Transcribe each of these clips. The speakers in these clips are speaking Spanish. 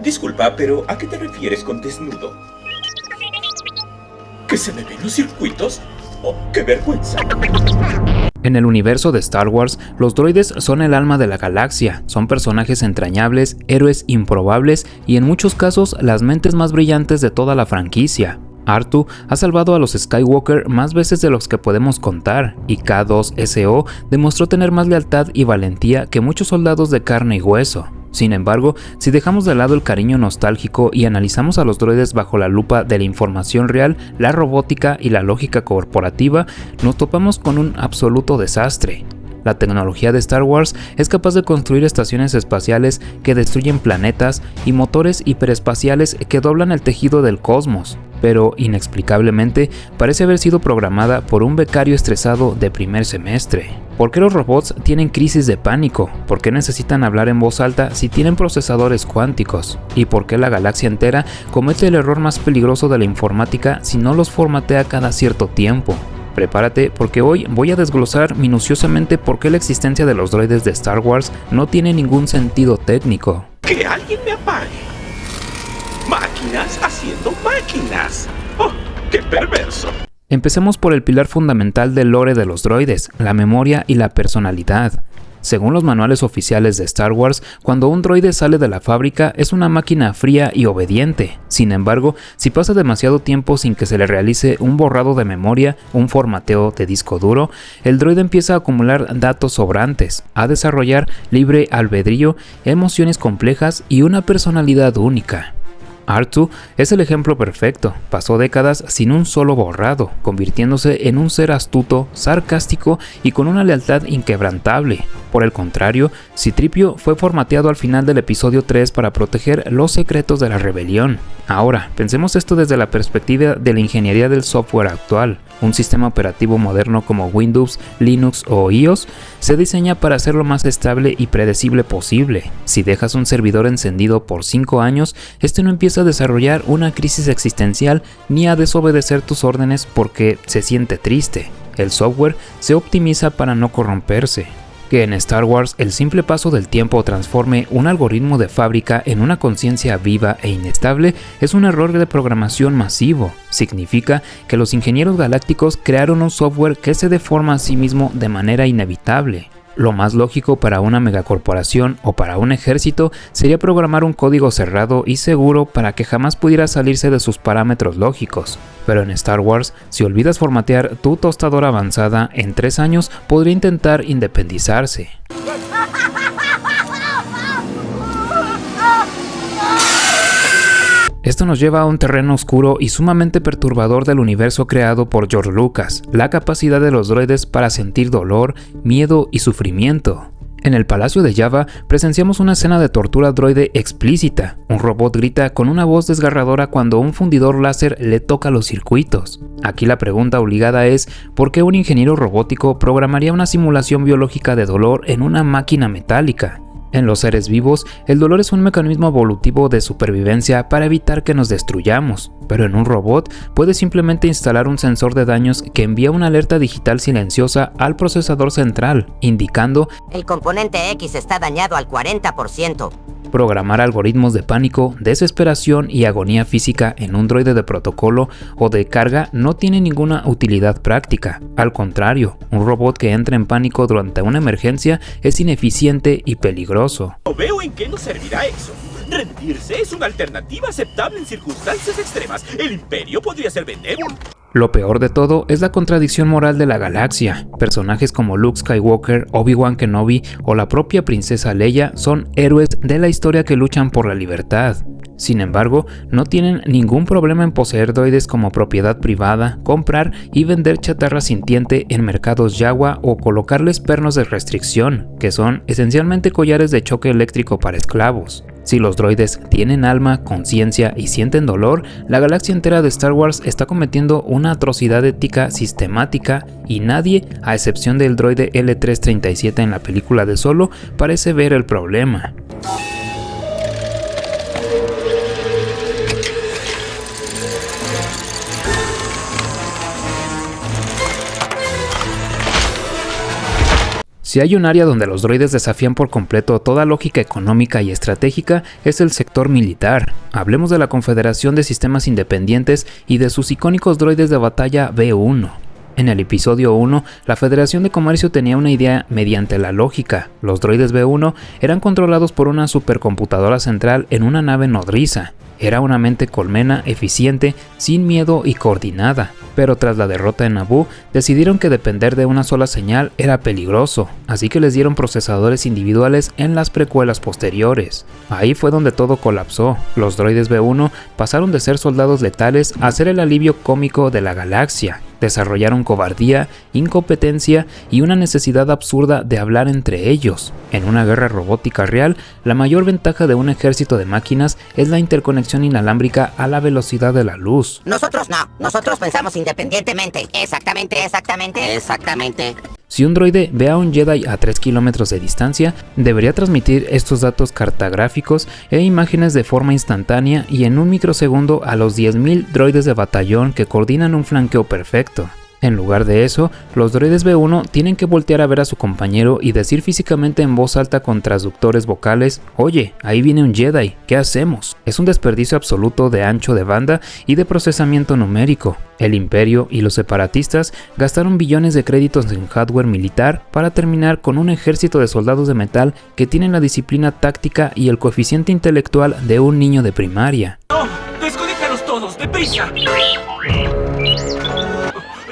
Disculpa, pero ¿a qué te refieres con desnudo? ¿Que se me ven los circuitos? ¡Oh, qué vergüenza! En el universo de Star Wars, los droides son el alma de la galaxia, son personajes entrañables, héroes improbables y en muchos casos las mentes más brillantes de toda la franquicia. R2 ha salvado a los Skywalker más veces de los que podemos contar, y K2SO demostró tener más lealtad y valentía que muchos soldados de carne y hueso. Sin embargo, si dejamos de lado el cariño nostálgico y analizamos a los droides bajo la lupa de la información real, la robótica y la lógica corporativa, nos topamos con un absoluto desastre. La tecnología de Star Wars es capaz de construir estaciones espaciales que destruyen planetas y motores hiperespaciales que doblan el tejido del cosmos, pero inexplicablemente parece haber sido programada por un becario estresado de primer semestre. ¿Por qué los robots tienen crisis de pánico? ¿Por qué necesitan hablar en voz alta si tienen procesadores cuánticos? ¿Y por qué la galaxia entera comete el error más peligroso de la informática si no los formatea cada cierto tiempo? Prepárate porque hoy voy a desglosar minuciosamente por qué la existencia de los droides de Star Wars no tiene ningún sentido técnico. ¡Que alguien me apague! ¡Máquinas haciendo máquinas! ¡Oh, qué perverso! Empecemos por el pilar fundamental del lore de los droides, la memoria y la personalidad. Según los manuales oficiales de Star Wars, cuando un droide sale de la fábrica es una máquina fría y obediente. Sin embargo, si pasa demasiado tiempo sin que se le realice un borrado de memoria, un formateo de disco duro, el droide empieza a acumular datos sobrantes, a desarrollar libre albedrío, emociones complejas y una personalidad única. R2 es el ejemplo perfecto, pasó décadas sin un solo borrado, convirtiéndose en un ser astuto, sarcástico y con una lealtad inquebrantable. Por el contrario, C-3PO fue formateado al final del episodio 3 para proteger los secretos de la rebelión. Ahora, pensemos esto desde la perspectiva de la ingeniería del software actual. Un sistema operativo moderno como Windows, Linux o iOS se diseña para ser lo más estable y predecible posible. Si dejas un servidor encendido por 5 años, este no empieza a desarrollar una crisis existencial ni a desobedecer tus órdenes porque se siente triste. El software se optimiza para no corromperse. Que en Star Wars el simple paso del tiempo transforme un algoritmo de fábrica en una conciencia viva e inestable es un error de programación masivo. Significa que los ingenieros galácticos crearon un software que se deforma a sí mismo de manera inevitable. Lo más lógico para una megacorporación o para un ejército sería programar un código cerrado y seguro para que jamás pudiera salirse de sus parámetros lógicos. Pero en Star Wars, si olvidas formatear tu tostadora avanzada, en 3 años podría intentar independizarse. Esto nos lleva a un terreno oscuro y sumamente perturbador del universo creado por George Lucas, la capacidad de los droides para sentir dolor, miedo y sufrimiento. En el Palacio de Jabba presenciamos una escena de tortura droide explícita. Un robot grita con una voz desgarradora cuando un fundidor láser le toca los circuitos. Aquí la pregunta obligada es, ¿por qué un ingeniero robótico programaría una simulación biológica de dolor en una máquina metálica? En los seres vivos, el dolor es un mecanismo evolutivo de supervivencia para evitar que nos destruyamos, pero en un robot puedes simplemente instalar un sensor de daños que envía una alerta digital silenciosa al procesador central, indicando el componente X está dañado al 40%. Programar algoritmos de pánico, desesperación y agonía física en un droide de protocolo o de carga no tiene ninguna utilidad práctica. Al contrario, un robot que entra en pánico durante una emergencia es ineficiente y peligroso. No veo en qué nos servirá eso. Rendirse es una alternativa aceptable en circunstancias extremas. El Imperio podría ser benévolo. Lo peor de todo es la contradicción moral de la galaxia. Personajes como Luke Skywalker, Obi-Wan Kenobi o la propia princesa Leia son héroes de la historia que luchan por la libertad. Sin embargo, no tienen ningún problema en poseer droides como propiedad privada, comprar y vender chatarra sintiente en mercados Yawa o colocarles pernos de restricción, que son esencialmente collares de choque eléctrico para esclavos. Si los droides tienen alma, conciencia y sienten dolor, la galaxia entera de Star Wars está cometiendo una atrocidad ética sistemática y nadie, a excepción del droide L337 en la película de Solo, parece ver el problema. Si hay un área donde los droides desafían por completo toda lógica económica y estratégica, es el sector militar. Hablemos de la Confederación de Sistemas Independientes y de sus icónicos droides de batalla B1. En el episodio 1, la Federación de Comercio tenía una idea mediante la lógica. Los droides B1 eran controlados por una supercomputadora central en una nave nodriza. Era una mente colmena, eficiente, sin miedo y coordinada. Pero tras la derrota en Naboo, decidieron que depender de una sola señal era peligroso, así que les dieron procesadores individuales en las precuelas posteriores. Ahí fue donde todo colapsó. Los droides B1 pasaron de ser soldados letales a ser el alivio cómico de la galaxia. Desarrollaron cobardía, incompetencia y una necesidad absurda de hablar entre ellos. En una guerra robótica real, la mayor ventaja de un ejército de máquinas es la interconexión inalámbrica a la velocidad de la luz. Nosotros no, nosotros pensamos independientemente. Exactamente. Si un droide ve a un Jedi a 3 kilómetros de distancia, debería transmitir estos datos cartográficos e imágenes de forma instantánea y en un microsegundo a los 10.000 droides de batallón que coordinan un flanqueo perfecto. En lugar de eso, los droides B1 tienen que voltear a ver a su compañero y decir físicamente en voz alta con transductores vocales: "Oye, ahí viene un Jedi, ¿qué hacemos?". Es un desperdicio absoluto de ancho de banda y de procesamiento numérico. El Imperio y los separatistas gastaron billones de créditos en hardware militar para terminar con un ejército de soldados de metal que tienen la disciplina táctica y el coeficiente intelectual de un niño de primaria. ¡No! ¡Desconéctalos todos! ¡Deprisa!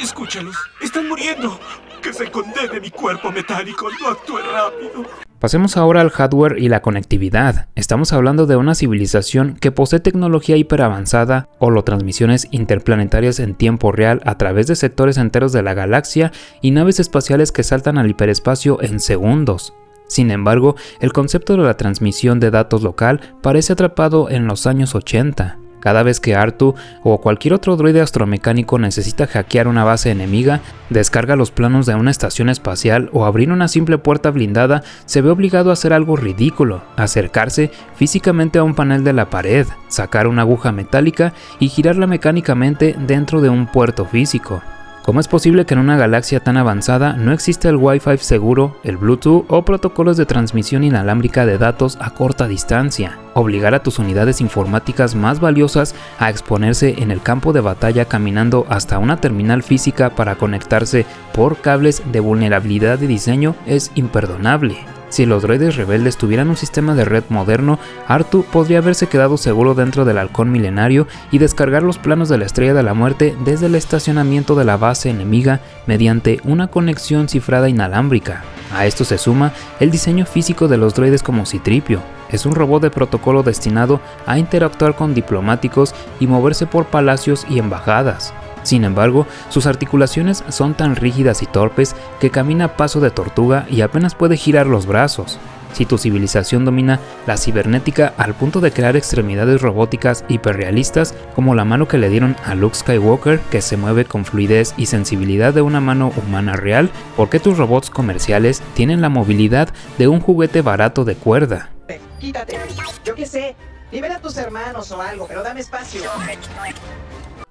Escúchalos, están muriendo. Que se condene mi cuerpo metálico, no actúe rápido. Pasemos ahora al hardware y la conectividad. Estamos hablando de una civilización que posee tecnología hiperavanzada, holotransmisiones interplanetarias en tiempo real a través de sectores enteros de la galaxia y naves espaciales que saltan al hiperespacio en segundos. Sin embargo, el concepto de la transmisión de datos local parece atrapado en los años 80. Cada vez que R2 o cualquier otro droide astromecánico necesita hackear una base enemiga, descarga los planos de una estación espacial o abrir una simple puerta blindada, se ve obligado a hacer algo ridículo: acercarse físicamente a un panel de la pared, sacar una aguja metálica y girarla mecánicamente dentro de un puerto físico. ¿Cómo es posible que en una galaxia tan avanzada no existe el Wi-Fi seguro, el Bluetooth o protocolos de transmisión inalámbrica de datos a corta distancia? Obligar a tus unidades informáticas más valiosas a exponerse en el campo de batalla caminando hasta una terminal física para conectarse por cables de vulnerabilidad de diseño es imperdonable. Si los droides rebeldes tuvieran un sistema de red moderno, R2 podría haberse quedado seguro dentro del halcón milenario y descargar los planos de la Estrella de la Muerte desde el estacionamiento de la base enemiga mediante una conexión cifrada inalámbrica. A esto se suma el diseño físico de los droides como C-3PO. Es un robot de protocolo destinado a interactuar con diplomáticos y moverse por palacios y embajadas. Sin embargo, sus articulaciones son tan rígidas y torpes que camina a paso de tortuga y apenas puede girar los brazos. Si tu civilización domina la cibernética al punto de crear extremidades robóticas hiperrealistas como la mano que le dieron a Luke Skywalker, que se mueve con fluidez y sensibilidad de una mano humana real, ¿por qué tus robots comerciales tienen la movilidad de un juguete barato de cuerda? Quítate, yo qué sé, libera a tus hermanos o algo, pero dame espacio.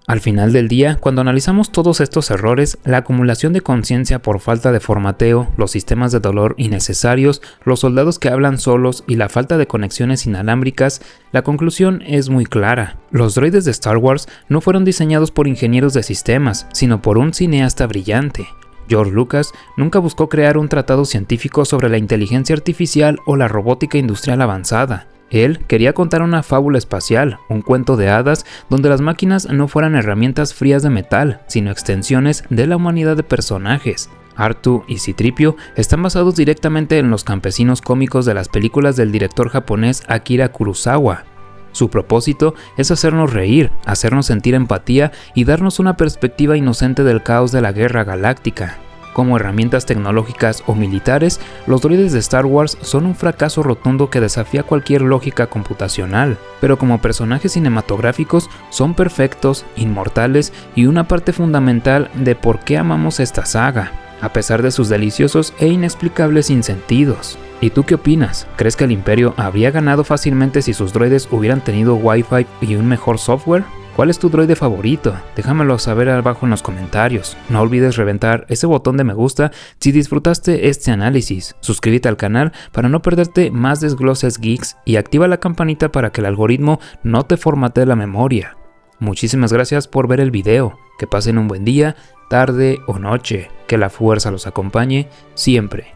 Al final del día, cuando analizamos todos estos errores, la acumulación de conciencia por falta de formateo, los sistemas de dolor innecesarios, los soldados que hablan solos y la falta de conexiones inalámbricas, la conclusión es muy clara. Los droides de Star Wars no fueron diseñados por ingenieros de sistemas, sino por un cineasta brillante. George Lucas nunca buscó crear un tratado científico sobre la inteligencia artificial o la robótica industrial avanzada. Él quería contar una fábula espacial, un cuento de hadas donde las máquinas no fueran herramientas frías de metal, sino extensiones de la humanidad de personajes. R2 y C-3PO están basados directamente en los campesinos cómicos de las películas del director japonés Akira Kurosawa. Su propósito es hacernos reír, hacernos sentir empatía y darnos una perspectiva inocente del caos de la guerra galáctica. Como herramientas tecnológicas o militares, los droides de Star Wars son un fracaso rotundo que desafía cualquier lógica computacional, pero como personajes cinematográficos son perfectos, inmortales y una parte fundamental de por qué amamos esta saga, a pesar de sus deliciosos e inexplicables sinsentidos. ¿Y tú qué opinas? ¿Crees que el Imperio habría ganado fácilmente si sus droides hubieran tenido Wi-Fi y un mejor software? ¿Cuál es tu droide favorito? Déjamelo saber abajo en los comentarios. No olvides reventar ese botón de me gusta si disfrutaste este análisis. Suscríbete al canal para no perderte más desgloses geeks y activa la campanita para que el algoritmo no te formatee la memoria. Muchísimas gracias por ver el video. Que pasen un buen día, tarde o noche. Que la fuerza los acompañe siempre.